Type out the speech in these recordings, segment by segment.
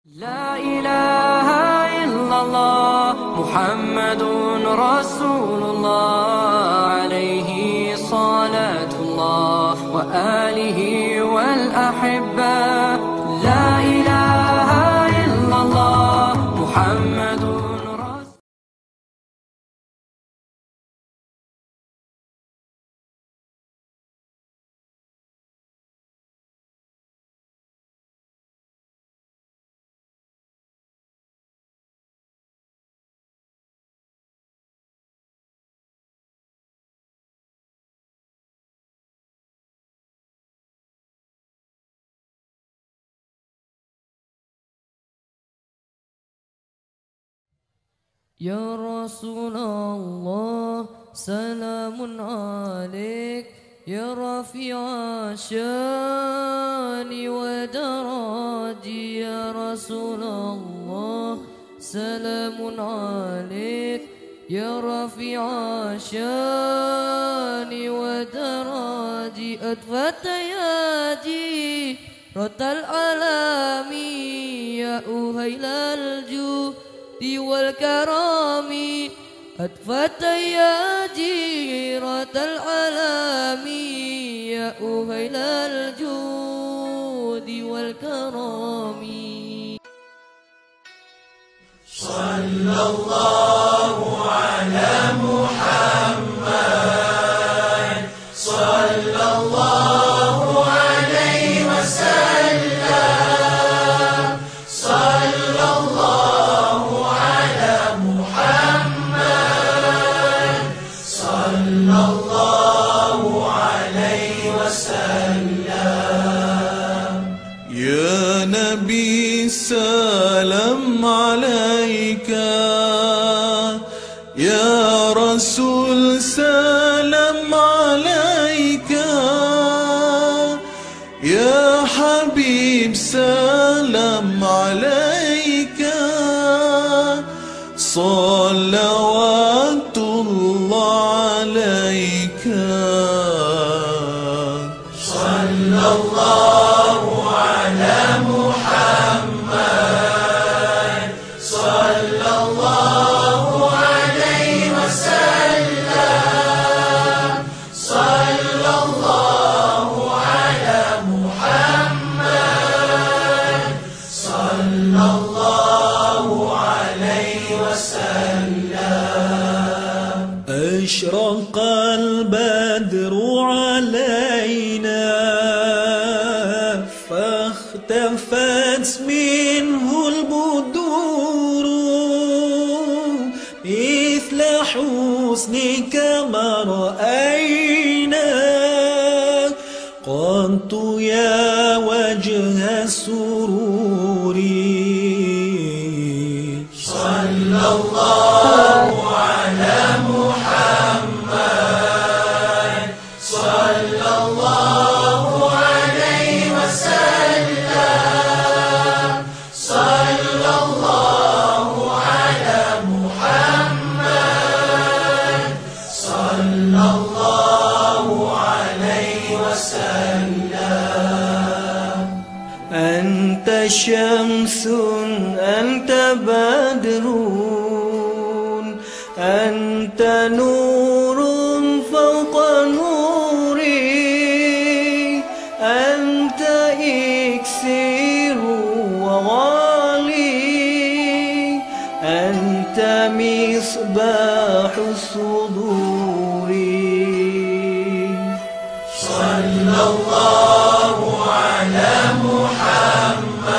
لا إله إلا الله محمد رسول الله عليه صلاة الله وآله والأحبة. لا إله إلا الله محمد رسول. يا رسول الله سلام عليك يا رفيع الشان ودراجي. يا رسول الله سلام عليك يا رفيع الشان ودراجي. أدفت ياجي رت العالم يا أهيل الجود والكرام. أدفت يا جيرة العالم يا أهيل الجود والكرام. صلى الله على محمد صلى الله عليه وسلم. صلى الله على محمد صلى الله عليه وسلم. يا نبي سلام عليك يا رسول سلام عليك يا حبيب سلام عليك. صلوات الله عليك. صلى الله على محمد صلى الله عليه وسلم. صلى الله على محمد صلى الله عليه وسلم. أشرق البدر علينا فاختفت منه البدور مثل حسنك ما رأينا قط يا وجه السرور. صلى الله على محمد صلى الله عليه وسلم. صلى الله على محمد صلى الله عليه وسلم. أنت شمس أنت بدر أنت نور فوق نوري أنت إكسير وغالي أنت مصباح الصدور. صلى الله على محمد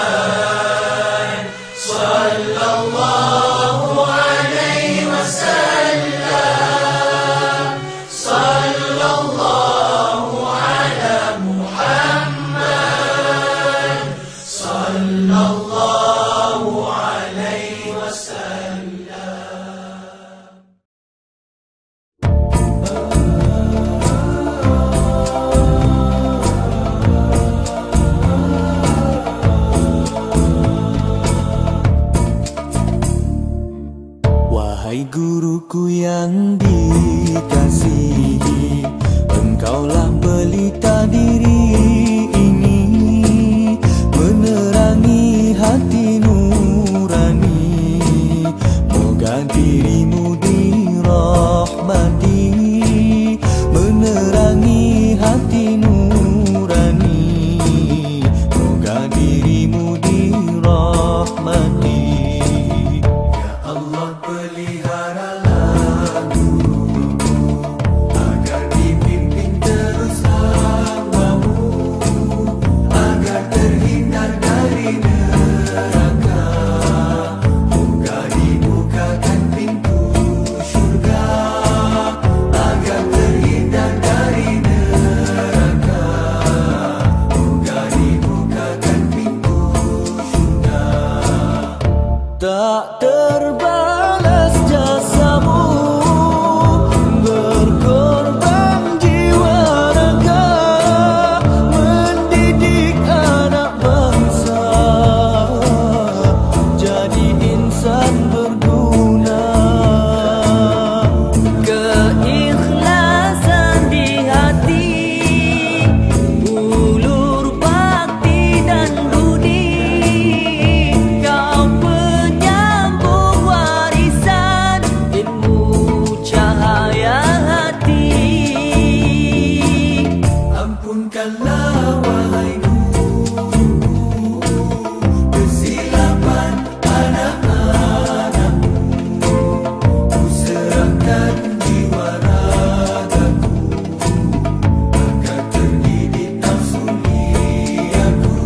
صلى الله عليه وسلم. صلى الله على محمد صلى الله عليه وسلم. Wahai guruku yang dikasihi, engkaulah pelita diri ini, menerangi hati nurani. tak terbalas jasamu, berkorban jiwa raga, mendidik anak bangsa, jadi insan berguna. Keikhlasan di hati, ulur bakti dan budi, kau penyambung warisan ilmu cahaya hati. Ampunkanlah wahai guru kesilapan anak-anakku, ku serahkan jiwa ragaku agar terdidik nafsu liaku.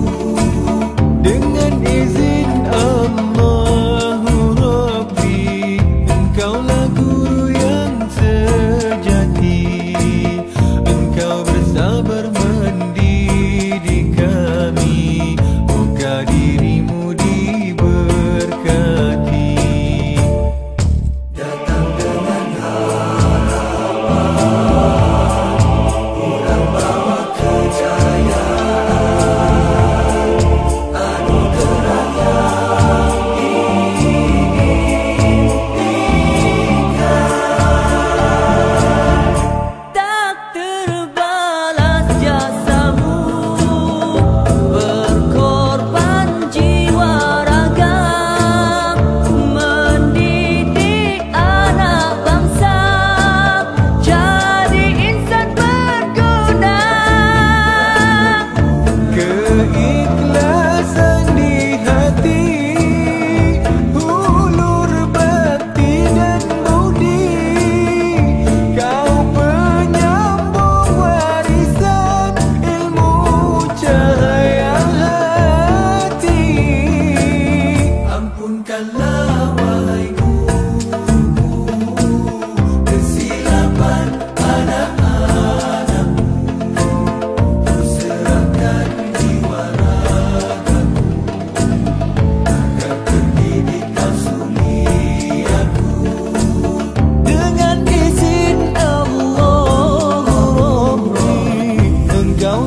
Dengan izin Allahu Rabbi, engkaulah guru yang sejati, engkau bersabar mendidik kami, moga dirimu diberkati. Datang dengan harapan, pulang bawa kejayaan, anugerah yang diimpikan. Tak terbalas jasamu, berkorban jiwa raga, mendidik anak bangsa, jadi insan berguna. Keikhlasan di hati, ulur bakti dan budi, kau penyambung warisan ilmu cahaya hati. Ampunkanlah wahai guru kesilapan anak-anakku, ku serahkan jiwa ragaku agar terdidik nafsu liaku. Dengan izin Allah Rabbi, engkau